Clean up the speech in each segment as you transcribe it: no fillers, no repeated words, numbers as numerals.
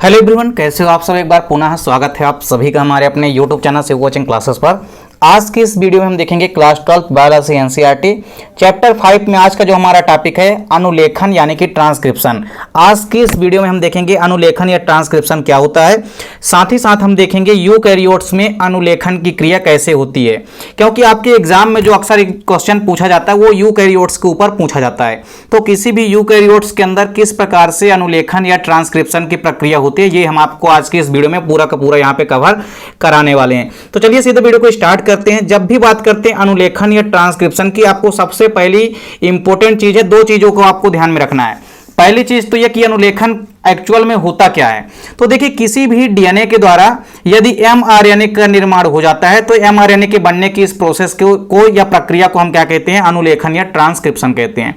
Hello everyone, कैसे हो आप सब। एक बार पुनः स्वागत है आप सभी का हमारे अपने YouTube channel Shiv coaching classes पर। आज की इस वीडियो में हम देखेंगे क्लास 12 बायोलॉजी एनसीईआरटी चैप्टर 5 में आज का जो हमारा टॉपिक है अनुलेखन यानी कि ट्रांसक्रिप्शन। आज की इस वीडियो में हम देखेंगे अनुलेखन या ट्रांसक्रिप्शन क्या होता है, साथ ही साथ हम देखेंगे यूकैरियोट्स में अनुलेखन की क्रिया कैसे होती है, क्योंकि आपके एग्जाम में जो अक्सर क्वेश्चन पूछा जाता है वो यूकैरियोट्स के ऊपर पूछा जाता है। तो किसी भी यूकैरियोट्स के अंदर किस प्रकार से अनुलेखन या ट्रांसक्रिप्शन की प्रक्रिया होती है, ये हम आपको आज की इस वीडियो में पूरा का पूरा यहाँ पे कवर कराने वाले हैं। तो चलिए सीधे वीडियो को स्टार्ट करते हैं। जब भी बात करते हैं अनुलेखन या ट्रांसक्रिप्शन की, आपको सबसे पहली इंपॉर्टेंट चीज है, दो चीजों को आपको ध्यान में रखना है। पहली चीज तो यह कि अनुलेखन एक्चुअल में होता क्या है। तो देखिए, किसी भी डीएनए के द्वारा यदि एमआरएनए का निर्माण हो जाता है तो एमआरएनए के बनने की इस प्रोसेस को या प्रक्रिया को हम क्या कहते हैं, अनुलेखन या ट्रांसक्रिप्शन कहते हैं।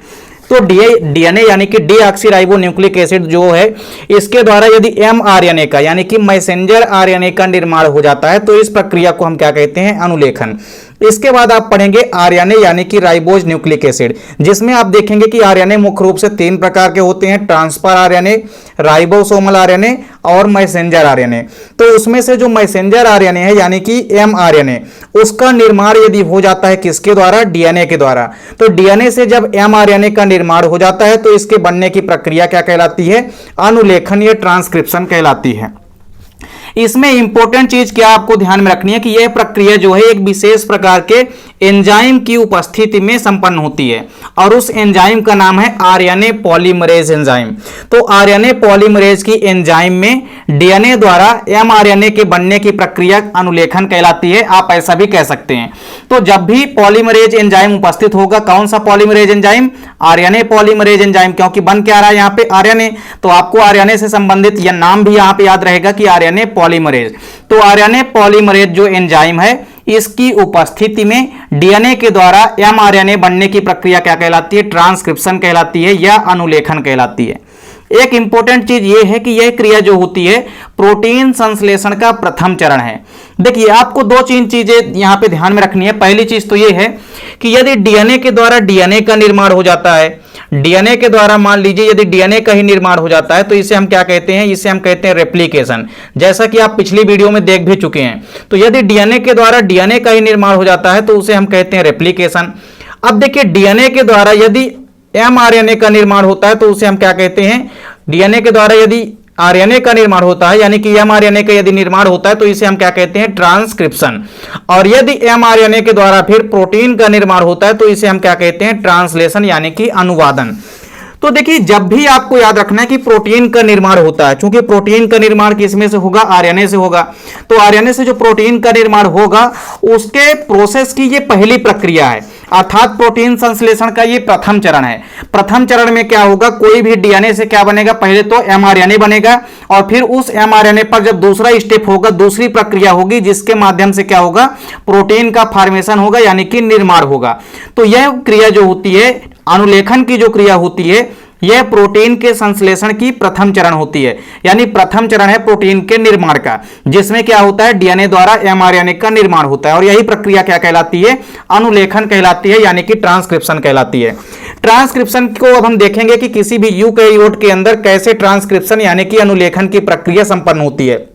तो डीएनए यानी कि डीऑक्सीराइबोन्यूक्लिक एसिड जो है, इसके द्वारा यदि एमआरएनए का यानी कि मैसेंजर आरएनए का निर्माण हो जाता है तो इस प्रक्रिया को हम क्या कहते हैं, अनुलेखन। इसके बाद आप पढ़ेंगे आरएनए यानी कि राइबोज न्यूक्लिक एसिड, जिसमें आप देखेंगे कि आरएनए मुख्य रूप से तीन प्रकार के होते हैं, ट्रांसफर आरएनए, राइबोसोमल आरएनए और मैसेंजर आरएनए। तो उसमें से जो मैसेंजर आरएनए है यानी कि एमआरएनए, उसका निर्माण यदि हो जाता है किसके द्वारा, डीएनए के द्वारा। तो डीएनए से जब एमआरएनए का निर्माण हो जाता है तो इसके बनने की प्रक्रिया क्या कहलाती है, अनुलेखन या ट्रांसक्रिप्शन कहलाती है। इसमें इंपॉर्टेंट चीज क्या आपको ध्यान में रखनी है कि यह प्रक्रिया जो है एक विशेष प्रकार के एंजाइम की उपस्थिति में संपन्न होती है और उस एंजाइम का नाम है आरएनए पॉलीमरेज एंजाइम। तो आरएनए पॉलीमरेज की एंजाइम में डीएनए द्वारा एमआरएनए के बनने की प्रक्रिया अनुलेखन कहलाती है, आप ऐसा भी कह सकते हैं। तो जब भी पॉलीमरेज एंजाइम उपस्थित होगा, कौन सा polymerase enzyme, RNA polymerase enzyme, क्योंकि बन क्या रहा है यहाँ पे आरएनए, तो आपको आरएनए से संबंधित यह नाम भी यहाँ पे याद रहेगा कि आरएनए पॉलीमरेज। तो आरएनए पॉलीमरेज जो एंजाइम है, इसकी उपस्थिति में डीएनए के द्वारा एमआरएनए बनने की प्रक्रिया क्या कहलाती है, ट्रांसक्रिप्शन कहलाती है या अनुलेखन कहलाती है। एक इंपॉर्टेंट चीज ये है कि यह क्रिया जो होती है प्रोटीन संश्लेषण का प्रथम चरण है। देखिए, आपको दो तीन चीजें यहां पे ध्यान में रखनी है। पहली चीज तो ये है कि यदि डीएनए के द्वारा डीएनए का निर्माण हो जाता है, डीएनए के द्वारा मान लीजिए यदि डीएनए का ही निर्माण हो जाता है तो इसे हम क्या कहते हैं, इसे हम कहते हैं रेप्लिकेशन, जैसा कि आप पिछली वीडियो में देख भी चुके हैं। तो यदि डीएनए के द्वारा डीएनए का ही निर्माण हो जाता है तो उसे हम कहते हैं रेप्लिकेशन। अब देखिए, डीएनए के द्वारा यदि एमआरएनए का निर्माण होता है तो उसे हम क्या कहते हैं, डीएनए के द्वारा यदि आरएनए का निर्माण होता है यानी कि एमआरएनए का यदि निर्माण होता है तो इसे हम क्या कहते हैं, ट्रांसक्रिप्शन। और यदि एमआरएनए के द्वारा फिर प्रोटीन का निर्माण होता है तो इसे हम क्या कहते हैं, ट्रांसलेशन यानी कि अनुवादन। तो देखिए, जब भी आपको याद रखना है कि प्रोटीन का निर्माण होता है, क्योंकि प्रोटीन का निर्माण किसमें से होगा, आरएनए से होगा। तो आरएनए से जो प्रोटीन का निर्माण होगा उसके प्रोसेस की ये पहली प्रक्रिया है, अर्थात प्रोटीन संश्लेषण का ये प्रथम चरण है। प्रथम चरण में क्या होगा, कोई भी डीएनए से क्या बनेगा, पहले तो एमआरएनए बनेगा और फिर उस एमआरएनए पर जब दूसरा स्टेप होगा, दूसरी प्रक्रिया होगी जिसके माध्यम से क्या होगा, प्रोटीन का फॉर्मेशन होगा यानी कि निर्माण होगा। तो यह क्रिया जो होती है, अनुलेखन की जो क्रिया होती है, यह प्रोटीन के संश्लेषण की प्रथम चरण होती है, यानी प्रथम चरण है प्रोटीन के निर्माण का, जिसमें क्या होता है, डीएनए द्वारा एमआरएनए का निर्माण होता है और यही प्रक्रिया क्या कहलाती है, अनुलेखन कहलाती है यानी कि ट्रांसक्रिप्शन कहलाती है। ट्रांसक्रिप्शन को अब हम देखेंगे कि किसी भी यूकैरियोट के अंदर कैसे ट्रांसक्रिप्शन यानी कि अनुलेखन की प्रक्रिया संपन्न होती है।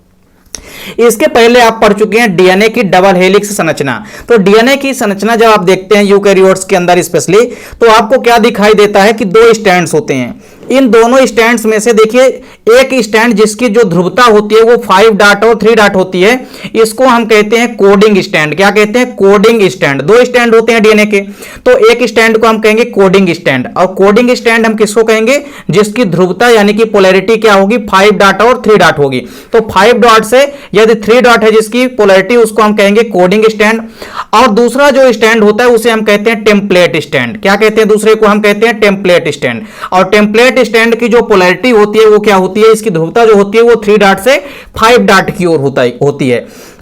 इसके पहले आप पढ़ चुके हैं डीएनए की डबल हेलिक्स संरचना। तो डीएनए की संरचना जब आप देखते हैं यूकैरियोट्स के अंदर स्पेशली, तो आपको क्या दिखाई देता है कि दो स्टैंड्स होते हैं। इन दोनों स्टैंड्स में से देखिए, एक स्टैंड जिसकी जो ध्रुवता होती है वो 5 डॉट और 3 डॉट होती है, इसको हम कहते हैं कोडिंग स्टैंड। क्या कहते हैं, कोडिंग स्टैंड। दो स्टैंड होते हैं डीएनए के, तो एक स्टैंड को हम कहेंगे कोडिंग स्टैंड। और कोडिंग स्टैंड हम किसको कहेंगे, जिसकी ध्रुवता यानी कि पोलैरिटी क्या होगी, 5 डॉट और 3 डॉट होगी। तो 5 डॉट से यदि 3 डॉट है जिसकी पोलैरिटी, उसको हम कहेंगे कोडिंग स्टैंड। और दूसरा जो स्टैंड होता है उसे हम कहते हैं टेम्पलेट स्टैंड। क्या कहते हैं, दूसरे को हम कहते हैं टेम्पलेट स्टैंड। और टेम्पलेट स्टैंड की जो पोलैरिटी होती है वो क्या होती है, इसकी ध्रुवता जो होती है वो 3 डॉट से 5 डॉट की ओर होती है।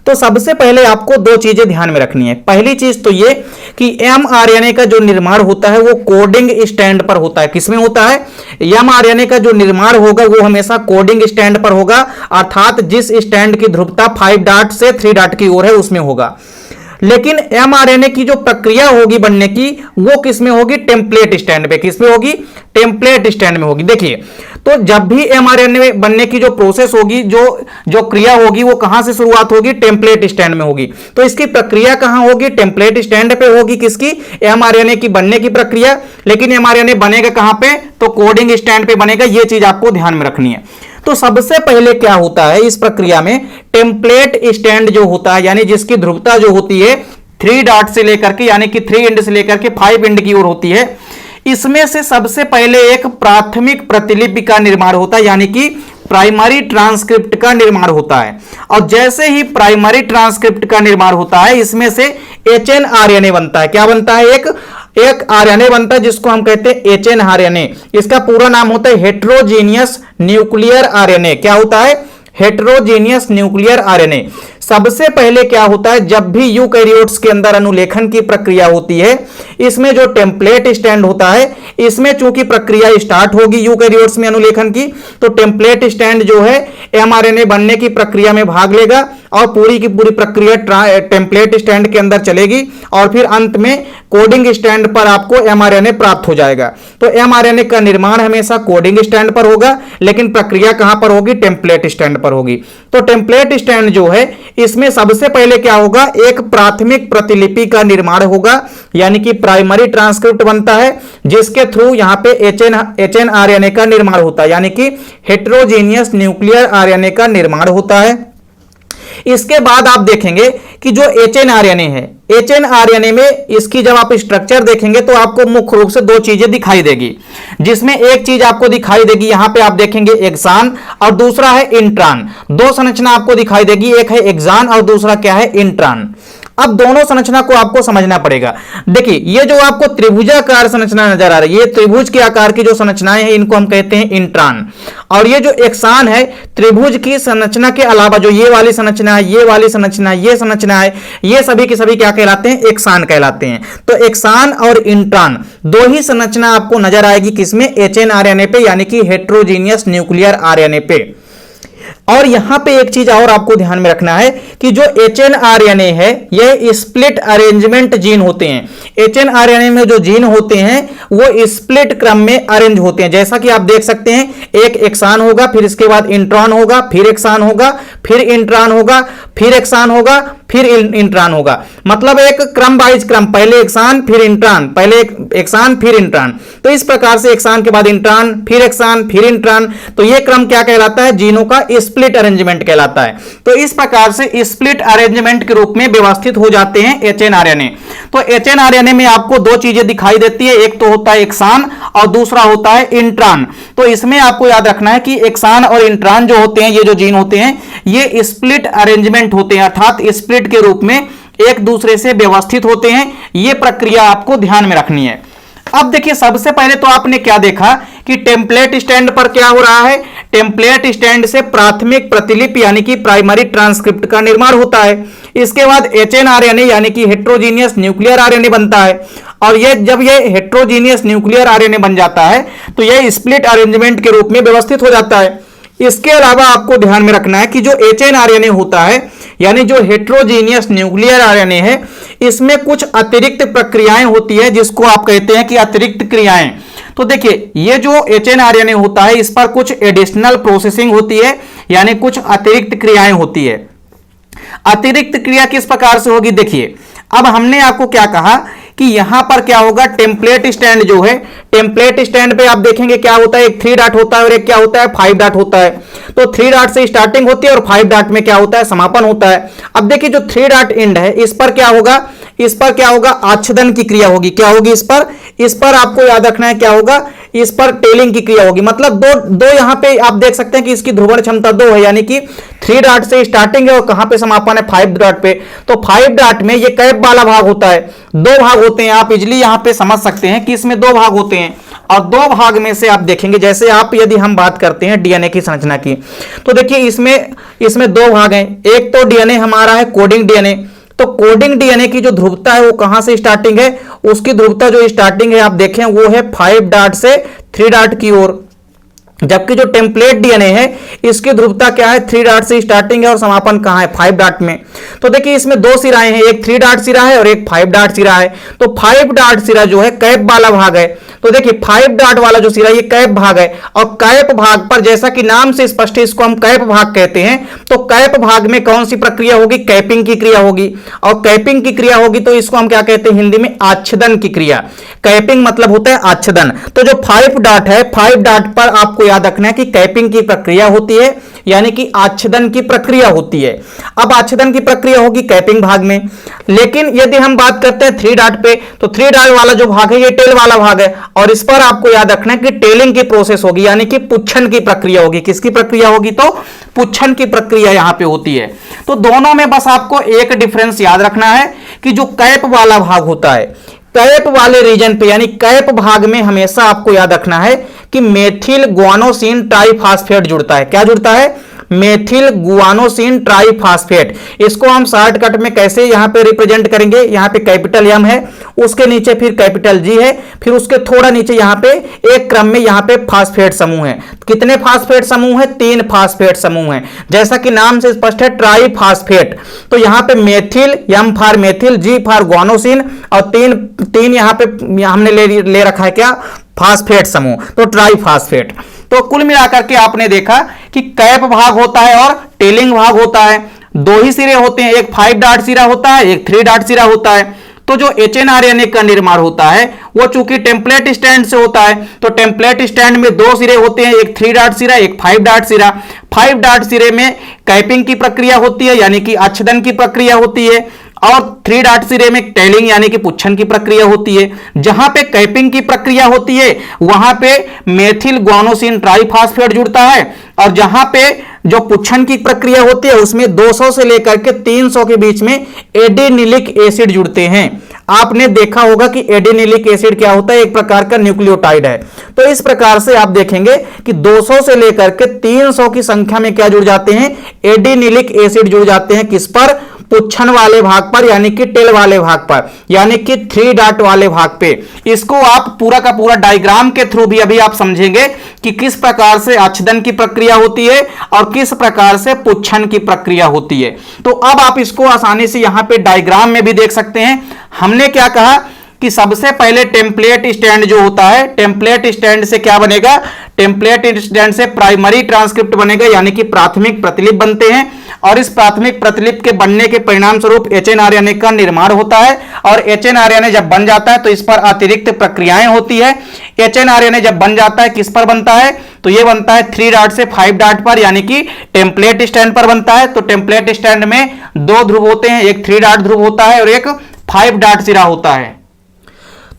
तो सबसे पहले आपको दो चीजें ध्यान में रखनी है। पहली चीज तो ये कि एमआरएनए का जो निर्माण होता है वो कोडिंग स्टैंड पर होता है। किसमें होता है, एमआरएनए का जो निर्माण होगा वो हमेशा कोडिंग स्टैंड पर होगा, अर्थात जिस स्टैंड की ध्रुवता 5 डॉट से 3 डॉट की ओर है उसमें होगा। लेकिन एमआरएनए की जो प्रक्रिया होगी बनने की वो किस में होगी, टेम्पलेट स्टैंड पे। किस में होगी, टेम्पलेट स्टैंड में होगी। देखिए, तो जब भी एमआरएनए बनने की जो प्रोसेस होगी, जो क्रिया होगी, वो कहां से शुरुआत होगी, टेम्पलेट स्टैंड में होगी। तो इसकी प्रक्रिया कहां होगी, टेम्पलेट स्टैंड पे होगी। किसकी, एमआरएनए की बनने की प्रक्रिया। लेकिन एमआरएनए बनेगा कहां पे, तो कोडिंग स्टैंड पे बनेगा। ये चीज आपको ध्यान में रखनी है। तो सबसे पहले क्या होता है इस प्रक्रिया में, टेम्पलेट स्टैंड जो होता है, यानी जिसकी ध्रुवता जो होती है 3 डॉट से लेकर के, यानी कि 3 एंड से लेकर के 5 एंड की ओर होती है, इसमें से सबसे पहले एक प्राथमिक प्रतिलिपि का निर्माण होता है, यानी कि प्राइमरी ट्रांसक्रिप्ट का निर्माण होता है। और जैसे ही प्राइमरी ट्रांसक्रिप्ट का निर्माण होता है, इसमें से एचएनआरएनए बनता है। क्या बनता है, एक आरएनए बनता है जिसको हम कहते हैं एचएनआरएनए। इसका पूरा नाम होता है हेट्रोजीनियस न्यूक्लियर आरएनए। क्या होता है, हेट्रोजीनियस न्यूक्लियर आरएनए। सबसे पहले क्या होता है, जब भी यूकैरियोट्स के अंदर अनुलेखन की प्रक्रिया होती है, इसमें जो टेम्पलेट स्टैंड होता है, इसमें चूंकि प्रक्रिया स्टार्ट होगी यूकैरियोट्स में अनुलेखन की, तो टेम्पलेट स्टैंड जो है एमआरएनए बनने की प्रक्रिया में भाग लेगा और पूरी की पूरी प्रक्रिया टेम्पलेट स्टैंड के अंदर चलेगी और फिर अंत में कोडिंग स्टैंड पर आपको एमआरएनए प्राप्त हो जाएगा। तो एमआरएनए का निर्माण हमेशा कोडिंग स्टैंड पर होगा, लेकिन प्रक्रिया कहां पर होगी, टेम्पलेट स्टैंड पर होगी। तो टेम्पलेट स्टैंड जो है, इसमें सबसे पहले क्या होगा, एक प्राथमिक प्रतिलिपि का निर्माण होगा, यानी कि प्राइमरी ट्रांसक्रिप्ट बनता है, जिसके थ्रू यहां पे एचएनआरएनए का निर्माण होता है, यानी कि हेट्रोजीनियस न्यूक्लियर आरएनए का निर्माण होता है। इसके बाद आप देखेंगे कि जो एचएनआरएनए है, एचएनआरएनए में इसकी जब आप स्ट्रक्चर देखेंगे तो आपको मुख्य रूप से 2 चीजें दिखाई देगी, जिसमें एक चीज आपको दिखाई देगी, यहां पे आप देखेंगे एक्सान और दूसरा है इंट्रॉन। 2 संरचना आपको दिखाई देगी, एक है एक्सान और दूसरा क्या है, इंट्रॉन। अब दोनों संरचना को आपको समझना पड़ेगा। देखिए, ये जो आपको त्रिभुजाकार संरचना नजर आ रही है, ये त्रिभुज के आकार की जो संरचनाएं हैं, इनको हम कहते हैं इंट्रॉन। और ये जो एक्सान है, त्रिभुज की संरचना के अलावा जो ये वाली संरचना है, ये वाली संरचना, ये संरचना है, ये सभी के सभी क्या कहलाते हैं, एक्सान कहलाते हैं। तो एक्सान और इंट्रॉन 2 ही संरचना आपको नजर आएगी किसमें, एचएनआरएनए पे, यानी कि हेट्रोजीनियस न्यूक्लियर आरएनए पे। और यहां पे एक चीज और आपको ध्यान में रखना है कि जो एचएनआरएनए है, ये स्प्लिट अरेंजमेंट जीन होते हैं। एचएनआरएनए में जो जीन होते हैं वो स्प्लिट क्रम में अरेंज होते हैं। जैसा कि आप देख सकते हैं, एक एक्सान होगा, फिर इसके बाद इंट्रॉन होगा, फिर एक्सान होगा, फिर इंट्रॉन होगा, फिर एक्सान होगा, फिर इंट्रॉन होगा। मतलब एक क्रम वाइज क्रम, पहले एक्सान फिर इंट्रॉन, पहले एक्सान फिर इंट्रॉन। तो इस प्रकार से एक्सान के बाद इंट्रॉन, फिर एक्सान, फिर इंट्रॉन। तो यह क्रम क्या कहलाता है, जीनों का स्प्लिट अरेंजमेंट कहलाता है। तो इस प्रकार से स्प्लिट अरेंजमेंट के रूप में व्यवस्थित हो जाते हैं एचएनआरएनए। तो एचएनआरएनए में आपको 2 चीजें दिखाई देती है, एक तो होता है एक्सान और दूसरा होता है इंट्रॉन। तो इसमें आपको याद रखना है कि एक्सान और इंट्रॉन जो होते हैं, ये जो जीन होते हैं, ये स्प्लिट अरेंजमेंट होते हैं, अर्थात स्प्लिट के रूप में एक दूसरे से व्यवस्थित होते हैं। यह प्रक्रिया आपको ध्यान में रखनी है। अब देखिए, सबसे पहले तो आपने क्या देखा कि टेम्पलेट स्टैंड पर क्या हो रहा है, टेम्पलेट स्टैंड से प्राथमिक प्रतिलिपि यानी कि प्राइमरी ट्रांसक्रिप्ट का निर्माण होता है। इसके बाद एचएनआरएनए यानी कि हेट्रोजीनियस न्यूक्लियर आरएनए बनता है। और ये जब ये हेट्रोजीनियस न्यूक्लियर आरएनए बन जाता है तो यह स्प्लिट अरेंजमेंट के रूप में व्यवस्थित हो जाता है। इसके अलावा आपको ध्यान में रखना है कि जो एचएनआरएनए होता है, यानी जो हेट्रोजीनियस न्यूक्लियर आरएनए है, इसमें कुछ अतिरिक्त प्रक्रियाएं होती है, जिसको आप कहते हैं कि अतिरिक्त क्रियाएं। तो देखिए, ये जो एचएनआरएनए होता है, इस पर कुछ एडिशनल प्रोसेसिंग होती है, यानी कुछ अतिरिक्त क्रियाएं होती है। अतिरिक्त क्रिया किस प्रकार से होगी, देखिए, अब हमने आपको क्या कहा कि यहां पर क्या होगा, टेम्पलेट स्टैंड जो है, टेम्पलेट स्टैंड पे आप देखेंगे क्या होता है, एक 3 डॉट होता है और एक क्या होता है, 5 डॉट होता है। तो 3 डॉट से स्टार्टिंग होती है और 5 डॉट में क्या होता है, समापन होता है। अब देखिए, जो 3 डॉट एंड है, इस पर क्या होगा, इस पर क्या होगा, आच्छादन की क्रिया होगी। क्या होगी इस पर आपको याद रखना है क्या होगा, इस पर टेलिंग की क्रिया होगी। मतलब दो यहां पे आप देख सकते हैं कि इसकी ध्रुवण क्षमता 2 है, यानी कि 3 डॉट से स्टार्टिंग है और कहां पे समापन है, 5 डॉट पे। तो 5 डॉट में ये कैप वाला भाग होता है, 2 भाग होते हैं। आप इजिली यहां पे समझ सकते हैं कि इसमें 2 भाग होते हैं। और 2 भाग में से आप देखेंगे, जैसे आप यदि हम बात करते हैं डीएनए की संरचना की, तो देखिए इसमें 2 भाग हैं। एक तो डीएनए हमारा है कोडिंग डीएनए। तो कोडिंग डीएनए की जो ध्रुवता है वो कहां से स्टार्टिंग है, उसकी ध्रुवता जो स्टार्टिंग है आप देखें वो है 5 डॉट से 3 डॉट की ओर। जबकि जो टेम्पलेट डीएनए है इसकी ध्रुवता क्या है, 3 डॉट से स्टार्टिंग है और समापन कहां है, 5 डॉट में। तो देखिए इसमें दो सिराएं हैं, एक 3 डॉट सिरा है और एक 5 डॉट सिरा है। तो 5 डॉट सिरा जो है कैप वाला भाग है। तो देखिए 5 डॉट वाला जो सिरा ये कैप भाग है और कैप भाग पर जैसा कि नाम से स्पष्ट है इसको हम कैप भाग कहते हैं। तो कैप भाग में कौन सी प्रक्रिया होगी, कैपिंग की क्रिया होगी। और कैपिंग की क्रिया होगी तो इसको हम क्या कहते हैं हिंदी में, आच्छादन की क्रिया। कैपिंग मतलब होता है आच्छादन। तो जो 5 डॉट है, 5 डॉट पर आपको याद रखना है कि कैपिंग की प्रक्रिया होती है, यानी कि आच्छादन की प्रक्रिया होती है। अब आच्छादन की प्रक्रिया होगी कैपिंग भाग में। लेकिन यदि हम बात करते हैं 3 डॉट पे, तो 3 डॉट वाला जो भाग है ये टेल वाला भाग है और इस पर आपको याद रखना है कि टेलिंग की प्रोसेस होगी, यानी कि पुच्छन की प्रक्रिया होगी। किसकी प्रक्रिया होगी, तो पुच्छन की प्रक्रिया यहां पे होती है। तो दोनों में बस आपको एक डिफरेंस याद रखना है कि जो कैप वाला भाग होता है, कैप वाले रीजन पे यानी कैप भाग में हमेशा आपको याद रखना है कि मेथिल गुआनोसिन ट्राइफॉस्फेट जुड़ता है। क्या जुड़ता है, मेथिल गुआनोसिन ट्राइफॉस्फेट। इसको हम शॉर्टकट में कैसे यहां पे रिप्रेजेंट करेंगे, यहां पे कैपिटल एम है, उसके नीचे फिर कैपिटल जी है, फिर उसके थोड़ा नीचे यहां पे एक क्रम में यहां पे फास्फेट समूह है। कितने फास्फेट समूह है, 3 फास्फेट समूह है। जैसा कि नाम से स्पष्ट है ट्राइफॉस्फेट। तो यहां पे methyl, M for methyl, G for guanosine और तीन यहां पे हमने ले रखा है क्या, फास्फेट समूह, तो ट्राइफॉस्फेट। तो कुल मिलाकर के आपने देखा कि कैप भाग होता है और टेलिंग भाग होता है। दो ही सिरे होते हैं, एक 5 डॉट सिरा होता है, एक 3 डॉट सिरा होता है। तो जो एचएनआरएनए का निर्माण होता है वो चूंकि टेम्पलेट स्टैंड से होता है, तो टेम्पलेट स्टैंड में दो सिरे होते हैं, एक 3 डॉट सिरा, एक 5 डॉट सिरा। 5 डॉट सिरे में कैपिंग की प्रक्रिया होती है, यानी कि आच्छादन की प्रक्रिया होती है, और 3 डॉट सिरे में टेलिंग यानी कि पुच्छन की प्रक्रिया होती है। जहां पे कैपिंग की प्रक्रिया होती है वहां पे मेथिल गुआनोसिन ट्राइफॉस्फेट जुड़ता है, और जहां पे जो पुच्छन की प्रक्रिया होती है उसमें 200 से लेकर के 300 के बीच में एडिनिलिक एसिड जुड़ते हैं। आपने देखा होगा कि एडिनिलिक एसिड क्या होता है, एक प्रकार का न्यूक्लियोटाइड है। तो इस प्रकार से आप देखेंगे कि 200 से लेकर के 300 की संख्या में क्या जुड़ जाते हैं, एडिनिलिक एसिड जुड़ जाते हैं। किस पर, पुच्छन वाले भाग पर, यानी कि टेल वाले भाग पर, यानी कि 3 डॉट वाले भाग पे। इसको आप पूरा का पूरा डायग्राम के थ्रू भी अभी आप समझेंगे कि किस प्रकार से आच्छादन की प्रक्रिया होती है और किस प्रकार से पुच्छन की प्रक्रिया होती है। तो अब आप इसको आसानी से यहां पे डायग्राम में भी देख सकते हैं। हमने क्या कहा कि सबसे पहले टेम्पलेट स्टैंड जो होता है, टेम्पलेट स्टैंड से क्या बनेगा, टेम्पलेट स्टैंड से प्राइमरी ट्रांसक्रिप्ट बनेगा, यानी कि प्राथमिक प्रतिलिपि बनते हैं, और इस प्राथमिक प्रतिलिपि के बनने के परिणाम स्वरूप एचएनआरएनए का निर्माण होता है। और एचएनआरएनए जब बन जाता है तो इस पर अतिरिक्त प्रक्रियाएं होती है। एचएनआरएनए जब बन जाता है किस पर बनता है, तो यह बनता है 3 डॉट से 5 डॉट पर, यानी कि टेम्पलेट स्टैंड पर बनता है। तो टेम्पलेट स्टैंड में 2 ध्रुव होते हैं, एक 3 डॉट ध्रुव होता है और एक 5 डॉट सिरा होता है।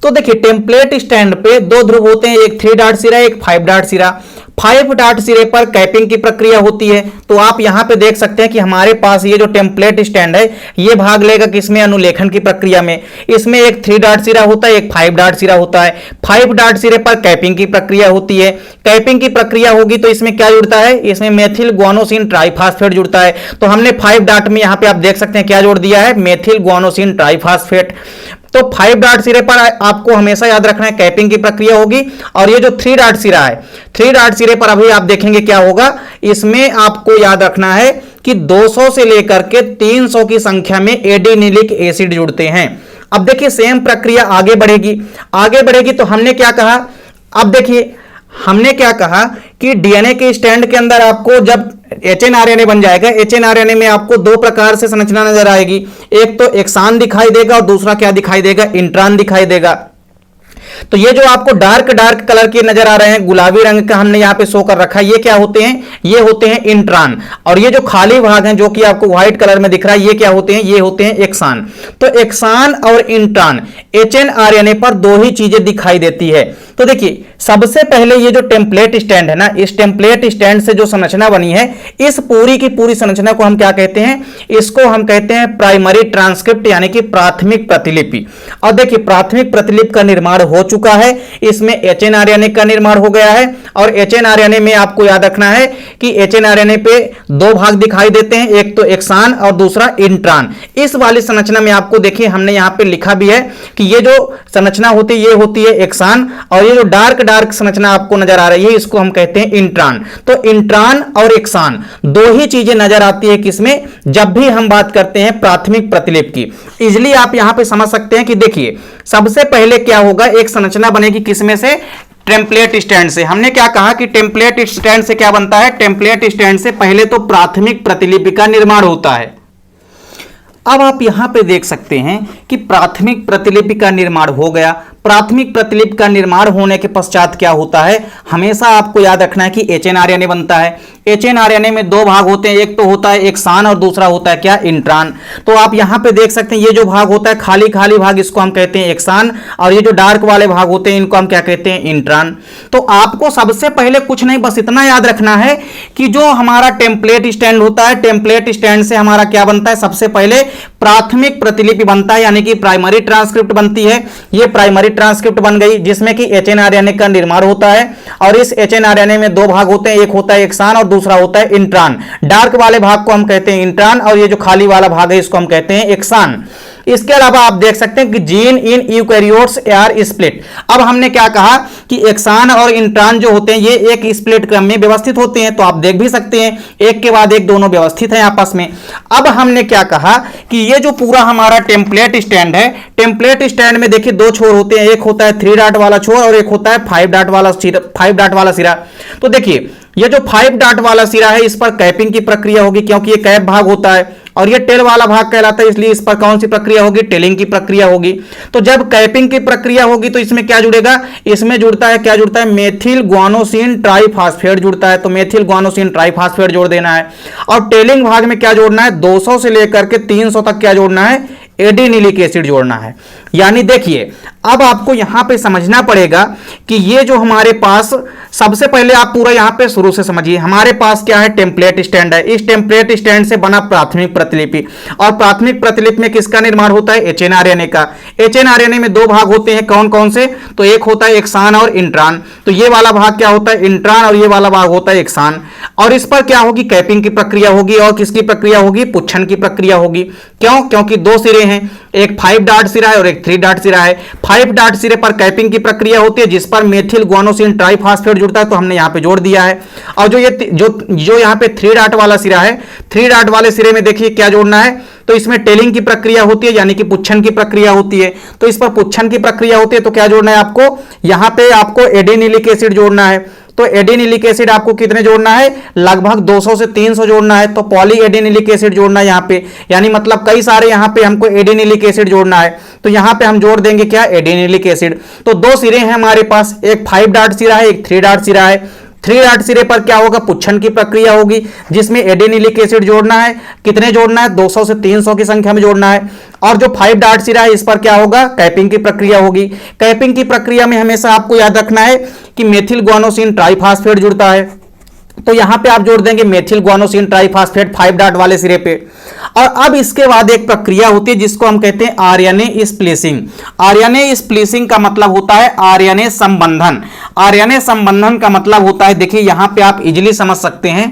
तो देखिए टेम्पलेट स्टैंड पे 2 ध्रुव होते हैं, एक 3 डॉट सिरा, एक 5 डॉट सिरा। 5 डॉट सिरे पर कैपिंग की प्रक्रिया होती है। तो आप यहां पे देख सकते हैं कि हमारे पास ये जो टेम्पलेट स्टैंड है ये भाग लेगा किसमें, अनुलेखन की प्रक्रिया में। इसमें एक 3 डॉट सिरा होता है, एक 5 डॉट सिरा होता है। 5 डॉट सिरे पर कैपिंग की प्रक्रिया होती है। कैपिंग की प्रक्रिया होगी तो इसमें क्या जुड़ता है, इसमें मेथिल गुआनोसिन ट्राइफॉस्फेट जुड़ता है। तो हमने 5 डॉट में यहां पे आप देख सकते हैं क्या जोड़ दिया है, मेथिल गुआनोसिन ट्राइफॉस्फेट। तो 5 डॉट सिरे पर आपको हमेशा याद रखना है कैपिंग की प्रक्रिया होगी। और ये जो 3 डॉट सिरा है, 3 डॉट सिरे पर अभी आप देखेंगे क्या होगा, इसमें आपको याद रखना है कि 200 से लेकर के 300 की संख्या में एडिनिलिक एसिड जुड़ते हैं। अब देखिए सेम प्रक्रिया आगे बढ़ेगी, आगे बढ़ेगी तो हमने क्या कहा, अब देखिए हमने क्या कहा कि डीएनए के स्टैंड के अंदर आपको जब एचएनआरएनए बन जाएगा, एचएनआरएनए में आपको 2 प्रकार से संरचना नजर आएगी। एक तो एक्सान दिखाई देगा और दूसरा क्या दिखाई देगा, इंट्रॉन दिखाई देगा। तो ये जो आपको डार्क कलर के नजर आ रहे हैं, गुलाबी रंग का हमने यहां पे शो कर रखा है, ये क्या होते हैं, ये होते हैं इंट्रॉन। और ये जो खाली भाग हैं जो कि आपको व्हाइट कलर में दिख रहा है, ये क्या होते हैं, ये होते हैं एक्सान। तो एक्सान और इंट्रॉन एचएनआरएनए पर 2 ही चीजें दिखाई देती है। तो देखिए सबसे पहले ये जो टेम्पलेट स्टैंड है ना, इस टेम्पलेट स्टैंड से जो संरचना बनी है, इस पूरी की पूरी संरचना को हम क्या कहते हैं, इसको हम कहते हैं प्राइमरी ट्रांसक्रिप्ट, यानी कि प्राथमिक प्रतिलिपि। और देखिए प्राथमिक प्रतिलिपि का निर्माण हो चुका है, इसमें एचएनआरएनए का निर्माण हो गया है। और एचएनआरएनए में आपको याद रखना है कि एचएनआरएनए पे 2 भाग दिखाई देते हैं, एक तो एक्सान और दूसरा इंट्रॉन। इस वाली संरचना में आपको देखिए हमने यहां पे लिखा भी है कि ये जो संरचना होती है ये होती है एक्सान, और ये जो डार्क डार्क संरचना आपको नजर आ रही है, इसको हम कहते हैं इंट्रान। तो इंट्रान और एक्सान दो ही चीजें नजर आती है किसमें, जब भी हम बात करते हैं प्राथमिक प्रतिलिपि की। इजिली आप यहां पे समझ सकते हैं कि देखिए सबसे पहले क्या होगा, एक संरचना बनेगी किसमें से, टेम्पलेट स्टैंड से। हमने क्या कहा कि टेम्पलेट स्टैंड से क्या बनता है, टेम्पलेट स्टैंड से पहले तो प्राथमिक प्रतिलिपि का निर्माण होता है। अब आप यहां पे देख सकते हैं कि प्राथमिक प्रतिलिपि का निर्माण हो गया। प्राथमिक प्रतिलिपि का निर्माण होने के पश्चात क्या होता है, हमेशा आपको याद रखना है कि एचएनआरएनए बनता है। एचएनआरएनए में दो भाग होते हैं, एक तो होता है एक्सान और दूसरा होता है क्या, इंट्रान। तो आप यहां पे देख सकते हैं ये जो भाग होता है खाली खाली भाग, इसको हम कहते हैं एक्सान, और ये जो डार्क वाले भाग होते हैं इनको हम क्या कहते हैं, इंट्रान। तो आपको सबसे पहले कुछ नहीं, बस इतना याद रखना है कि जो हमारा टेम्पलेट स्टैंड होता है, टेम्पलेट स्टैंड से हमारा क्या बनता है, सबसे पहले प्राथमिक प्रतिलिपि बनता है, यानी कि प्राइमरी ट्रांसक्रिप्ट बनती है। ये प्राइमरी ट्रांसक्रिप्ट बन गई जिसमें कि एचएनआरएनए का निर्माण होता है, और इस एचएनआरएनए में दो भाग होते हैं, एक होता है एक्सान और दूसरा होता है इंट्रान। डार्क वाले भाग को हम कहते हैं इंट्रान और ये जो खाली वाला भाग है इसको हम कहते हैं एक्सान। इसके अलावा आप देख सकते हैं कि gene in eukaryotes are split. अब हमने क्या कहा कि एक्सान और इंट्रान जो होते हैं ये एक स्प्लिट क्रम में व्यवस्थित होते हैं, तो आप देख भी सकते हैं एक के बाद एक दोनों व्यवस्थित हैं आपस में। अब हमने क्या कहा कि ये जो पूरा हमारा टेम्पलेट स्टैंड है, टेम्पलेट स्टैंड में देखिए दो छोर होते हैं, एक होता है 3 डॉट वाला छोर और एक होता है 5 डॉट वाला सिरा। तो देखिए ये जो 5 डॉट वाला सिरा है इस पर कैपिंग की प्रक्रिया होगी, क्योंकि ये कैप भाग होता है, और ये टेल वाला भाग कहलाता है, इसलिए इस पर कौन सी प्रक्रिया होगी, टेलिंग की प्रक्रिया होगी। तो जब कैपिंग की प्रक्रिया होगी तो इसमें क्या जुड़ेगा, इसमें जुड़ता है, क्या जुड़ता है, मेथिल ग्वानोसिन ट्राइफॉस्फेट जुड़ता है। तो मेथिल ग्वानोसिन ट्राइफॉस्फेट जोड़ देना है। और टेलिंग भाग में क्या जोड़ना है, 200 से लेकर के 300 तक क्या जोड़ना है, एडिनिलिक एसिड जोड़ना है। यानी देखिए अब आपको यहां पे समझना पड़ेगा कि ये जो हमारे पास, सबसे पहले आप पूरा यहां पे शुरू से समझिए, हमारे पास क्या है, टेम्पलेट स्टैंड है। इस टेम्पलेट स्टैंड से बना प्राथमिक प्रतिलिपि, और प्राथमिक प्रतिलिपि में किसका निर्माण होता है, एचएनआरएनए का। एचएनआरएनए में दो भाग होते हैं, कौन कौन से, तो एक होता है एक्सान और इंट्रान। तो ये वाला भाग क्या होता है, इंट्रान, और ये वाला भाग होता है एक्सान। और इस पर क्या होगी, कैपिंग की प्रक्रिया होगी, और किसकी प्रक्रिया होगी, पुच्छन की प्रक्रिया होगी। क्यों, क्योंकि दो सिरे हैं, एक 5 डॉट सिरा है और एक 3 डॉट सिरा है। 5 डॉट सिरे पर कैपिंग की प्रक्रिया होती है जिस पर मेथिल ग्वानोसिन ट्राइफॉस्फेट जुड़ता है, तो हमने यहां पे जोड़ दिया है। और जो यहां पे 3 डॉट वाला सिरा है, 3 डॉट वाले सिरे में देखिए क्या जोड़ना है, तो इसमें टेलिंग की प्रक्रिया होती है, यानी कि पुच्छन की प्रक्रिया होती है। तो इस पर पुच्छन की प्रक्रिया होती है, तो क्या जोड़ना है आपको, यहां पे आपको एडिनिलिक एसिड जोड़ना है। तो एडिनिलिक एसिड आपको कितने जोड़ना है, लगभग 200 से 300 जोड़ना है। तो पॉली एडिनिलिक एसिड जोड़ना है यहाँ पे, यानी मतलब कई सारे यहाँ पे हमको एडिनिलिक एसिड जोड़ना है। तो यहाँ पे हम जोड़ देंगे क्या, एडिनिलिक एसिड। तो दो सिरे हैं हमारे पास, एक 5 डॉट सिरा है, एक 3 डॉट सिरा है। 3 डॉट सिरे पर क्या होगा, पुच्छन की प्रक्रिया होगी जिसमें एडिनिलिक एसिड जोड़ना है। कितने जोड़ना है, 200 से 300 की संख्या में जोड़ना है। और जो 5 डॉट सिरा है इस पर क्या होगा, कैपिंग की प्रक्रिया होगी। कैपिंग की प्रक्रिया में हमेशा आपको याद रखना है कि मेथिल ग्वानोसिन ट्राइफॉस्फेट जुड़ता है। तो यहां पे आप जोड़ देंगे मेथिल ग्वानोसिन ट्राइफॉस्फेट 5 डॉट वाले सिरे पे। और अब इसके बाद एक प्रक्रिया होती है जिसको हम कहते हैं आरएनए स्प्लिसिंग। आरएनए स्प्लिसिंग का मतलब होता है आरएनए संबंधन। आरएनए संबंधन का मतलब होता है, देखिए यहां पे आप इजीली समझ सकते हैं।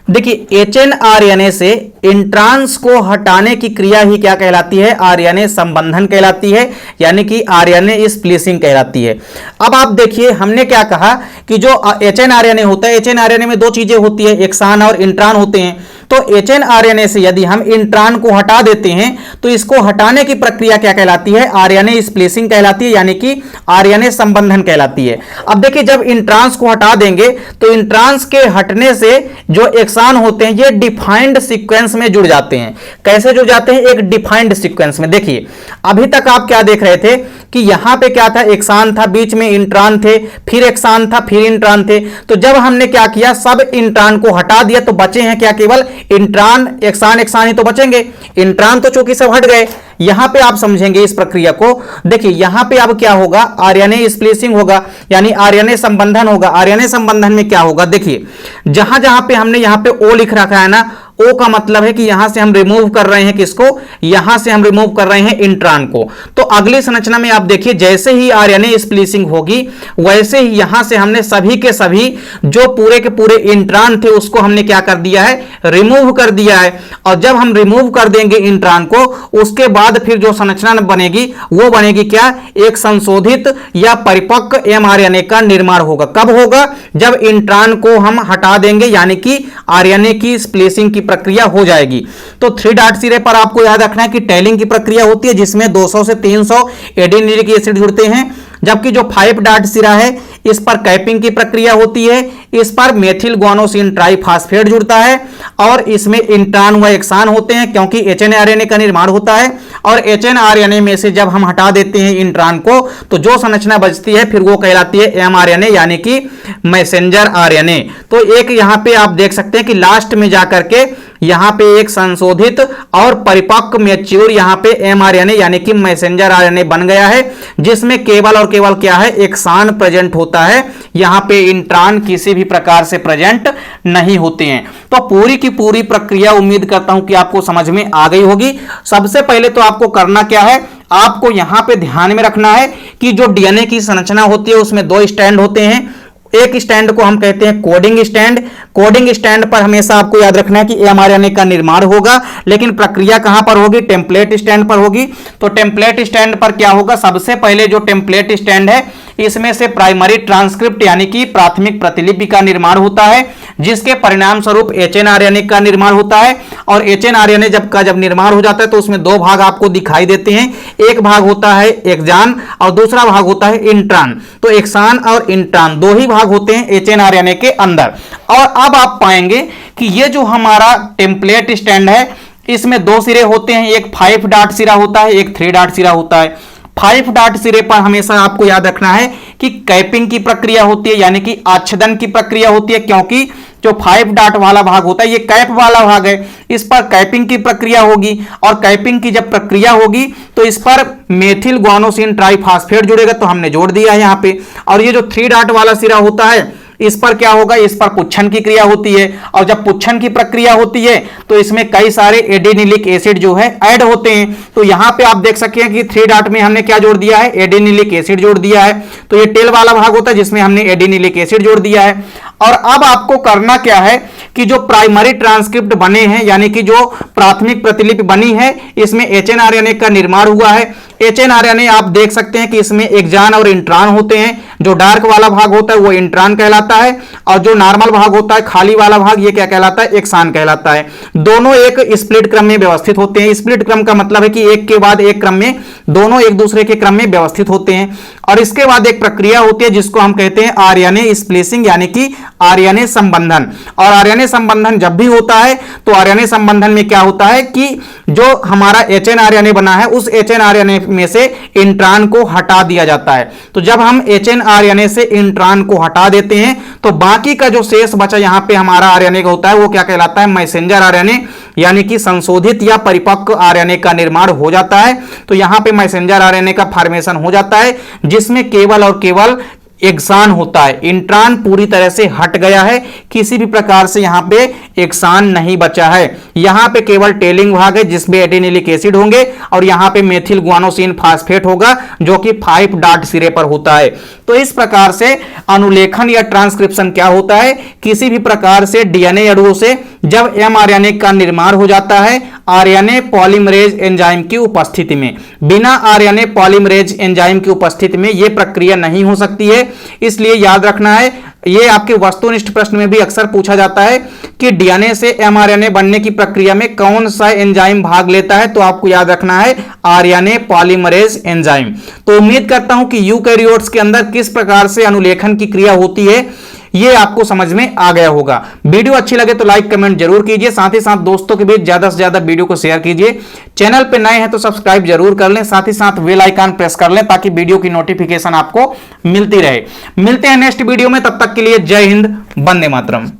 देखिए एचएनआरएनए से इंट्रांस को हटाने की क्रिया ही क्या कहलाती है, आरएनए संबंधन कहलाती है, यानी कि आरएनए स्प्लिसिंग कहलाती है। अब आप देखिए हमने क्या कहा कि जो एचएनआरएनए होता है, एचएनआरएनए में दो चीजें होती है, एक्सान और इंट्रान होते हैं। तो एचएनआरएनए से यदि हम इंट्रान को हटा देते हैं तो इसको हटाने की प्रक्रिया क्या कहलाती है, आरएनए स्प्लिसिंग कहलाती है, यानी कि आरएनए संबंधन कहलाती है। अब देखिए जब इंट्रांस को हटा देंगे तो इंट्रांस के हटने से जो एक्सान होते हैं ये डिफाइंड सीक्वेंस में जुड़ जाते हैं। कैसे जुड़ जाते हैं, एक डिफाइंड सीक्वेंस में। देखिए अभी तक आप क्या देख रहे थे कि यहां पे क्या था, एक्सान था, बीच में इंट्रान थे, फिर एक्सान था, फिर इंट्रान थे। तो जब हमने क्या किया, सब इंट्रान को हटा दिया तो बचे हैं क्या, केवल इंट्रान, एक्सान एक्सान ही तो बचेंगे। इंट्रान तो चूंकि सब हट गए। यहां पे आप समझेंगे इस प्रक्रिया को। देखिए यहां पे अब क्या होगा, आरएनए स्प्लिसिंग होगा, यानी आरएनए संबंधन होगा। आरएनए संबंधन में क्या होगा, देखिए जहां जहां पे हमने यहां पे ओ लिख रखा है ना, ओ का मतलब है कि यहां से हम रिमूव कर रहे हैं किसको, यहां से हम रिमूव कर रहे हैं इंट्रॉन को। तो अगली संरचना में आप देखिए जैसे ही आरएनए स्प्लिसिंग होगी वैसे ही यहां से हमने सभी के सभी जो पूरे के पूरे इंट्रॉन थे उसको हमने क्या कर दिया है, रिमूव कर दिया है। और जब हम रिमूव कर देंगे इंट्रॉन को, उसके बाद फिर जो संरचना बनेगी वो बनेगी क्या, एक संशोधित या परिपक्व एमआरएनए का निर्माण होगा। कब होगा, जब इंट्रॉन को हम हटा देंगे, यानी कि आरएनए की स्प्लिसिंग की प्रक्रिया हो जाएगी। तो 3 डॉट सिरे पर आपको याद रखना है कि टेलिंग की प्रक्रिया होती है जिसमें 200 से 300 एडेनिलिक एसिड जुड़ते हैं, जबकि जो 5 डॉट सिरा है इस पर कैपिंग की प्रक्रिया होती है, इस पर मेथिल गुआनोसिन ट्राइफॉस्फेट जुड़ता है और इसमें इंट्रॉन व एक्सान होते हैं क्योंकि एचएनआरएनए का निर्माण होता है। और एचएनआरएनए में से जब हम हटा देते हैं इंट्रॉन को तो जो संरचना बचती है फिर वो कहलाती है एमआरएनए यानी कि मैसेंजर आरएनए। तो एक यहां पे आप देख सकते हैं कि लास्ट में जाकर के यहां पे एक संशोधित और परिपक्व मैच्योर यहां पे एमआरएनए यानी कि मैसेंजर आरएनए बन गया है, जिसमें केवल और केवल क्या है, एक्सान प्रेजेंट होता है। यहां पे इंट्रॉन किसी भी प्रकार से प्रेजेंट नहीं होते हैं। तो पूरी की पूरी प्रक्रिया उम्मीद करता हूं कि आपको समझ में आ गई होगी। सबसे पहले तो आपको करना क्या है, आपको यहां पे ध्यान में रखना है कि जो डीएनए की संरचना होती है उसमें 2 स्टैंड होते हैं। एक स्टैंड को हम कहते हैं कोडिंग स्टैंड। कोडिंग स्टैंड पर हमेशा आपको याद रखना है कि एमआरएनए का निर्माण होगा, लेकिन प्रक्रिया कहां पर होगी, टेम्पलेट स्टैंड पर होगी। तो टेम्पलेट स्टैंड पर क्या होगा, सबसे पहले जो टेम्पलेट स्टैंड है इसमें से प्राइमरी ट्रांसक्रिप्ट यानी कि प्राथमिक प्रतिलिपि का निर्माण होता है, जिसके परिणाम स्वरूप एचएनआरएनए का निर्माण होता है। और एचएनआरएनए जब निर्माण हो जाता है तो उसमें 2 भाग आपको दिखाई देते हैं, एक भाग होता है एक्सान और दूसरा भाग होता है इंट्रॉन। तो एक्सान और इंट्रॉन 2 ही भाग होते हैं एचएनआरएनए के अंदर। और अब आप पाएंगे कि ये जो हमारा टेम्पलेट स्टैंड है इसमें 2 सिरे होते हैं, एक 5 डॉट सिरा होता है, एक 3 डॉट सिरा होता है। 5 डॉट सिरे पर हमेशा आपको याद रखना है कि कैपिंग की प्रक्रिया होती है यानी कि आच्छादन की प्रक्रिया होती है, क्योंकि जो 5 डॉट वाला भाग होता है ये कैप वाला भाग है, इस पर कैपिंग की प्रक्रिया होगी। और कैपिंग की जब प्रक्रिया होगी तो इस पर मेथिल गुआनोसिन ट्राइफॉस्फेट जुड़ेगा, तो हमने जोड़ दिया है यहां पे। और ये जो 3 डॉट वाला सिरा होता है इस पर क्या होगा, इस पर पुच्छन की क्रिया होती है। और जब पुच्छन की प्रक्रिया होती है तो इसमें कई सारे एडेनिलिक एसिड जो है ऐड होते हैं। तो यहां पे आप देख सकते हैं कि 3 डॉट में हमने क्या जोड़ दिया है, एडेनिलिक एसिड जोड़ दिया है। तो ये टेल वाला भाग होता है जिसमें हमने एडेनिलिक एसिड जोड़ दिया है। और अब आपको करना क्या है कि जो प्राइमरी ट्रांसक्रिप्ट बने हैं यानी कि जो प्राथमिक प्रतिलिपि बनी है इसमें एचएनआरएनए का निर्माण हुआ है। एचएनआरएनए आप देख सकते हैं कि इसमें एक्सान और इंट्रॉन होते हैं। जो डार्क वाला भाग होता है वो इंट्रॉन कहलाता है और जो नॉर्मल भाग होता है खाली वाला भाग ये क्या कहलाता है, एक्सान कहलाता है। दोनों एक स्प्लिट क्रम में व्यवस्थित होते हैं। स्प्लिट क्रम का मतलब है कि एक के बाद एक क्रम में दोनों एक दूसरे के क्रम में व्यवस्थित होते हैं। और इसके बाद एक प्रक्रिया होती है जिसको हम कहते हैं आरएनए स्प्लिसिंग यानी कि आरएनए संबंधन। और आरएनए संबंधन जब भी होता है तो आरएनए संबंधन में क्या होता है कि जो हमारा एचएनआरएनए बना है उस एचएनआरएनए में से इंट्रॉन को हटा दिया जाता है। तो जब हम एचएनआरएनए से इंट्रॉन को हटा देते हैं तो बाकी का जो शेष बचा यहां पे हमारा आरएनए का होता है वो क्या कहलाता है, मैसेंजर आरएनए यानी कि संशोधित या परिपक्व आरएनए का निर्माण हो जाता है। तो यहां पे मैसेंजर आरएनए का फॉर्मेशन हो जाता है जिसमें केवल और केवल एक्सान होता है। इंट्रॉन पूरी तरह से हट गया है, किसी भी प्रकार से यहां पे एक्सान नहीं बचा है। यहां पे केवल टेलिंग भाग है जिसमें एडेनिलिक एसिड होंगे और यहां पे मेथिल गुआनोसिन फास्फेट होगा जो कि 5 डॉट सिरे पर होता है। तो इस प्रकार से अनुलेखन या ट्रांसक्रिप्शन क्या होता है, किसी भी प्रकार से डीएनए अणुओं से जब एमआरएनए का निर्माण हो जाता है आरएनए पॉलीमरेज एंजाइम की उपस्थिति में। बिना आरएनए पॉलीमरेज एंजाइम की उपस्थिति में यह प्रक्रिया नहीं हो सकती है। इसलिए याद रखना है, ये आपके वस्तुनिष्ठ प्रश्न में भी अक्सर पूछा जाता है कि डीएनए से एमआरएनए बनने की प्रक्रिया में कौन सा एंजाइम भाग लेता है, तो आपको याद रखना है आरएनए पॉलीमरेज एंजाइम। तो उम्मीद करता हूं कि यूकैरियोट्स के अंदर किस प्रकार से अनुलेखन की क्रिया होती है ये आपको समझ में आ गया होगा। वीडियो अच्छी लगे तो लाइक कमेंट जरूर कीजिए, साथ ही साथ दोस्तों के बीच ज्यादा से ज्यादा वीडियो को शेयर कीजिए। चैनल पे नए हैं तो सब्सक्राइब जरूर कर लें, साथ ही साथ बेल आइकन प्रेस कर लें ताकि वीडियो की नोटिफिकेशन आपको मिलती रहे। मिलते हैं नेक्स्ट वीडियो में, तब तक के लिए जय हिंद, वंदे मातरम।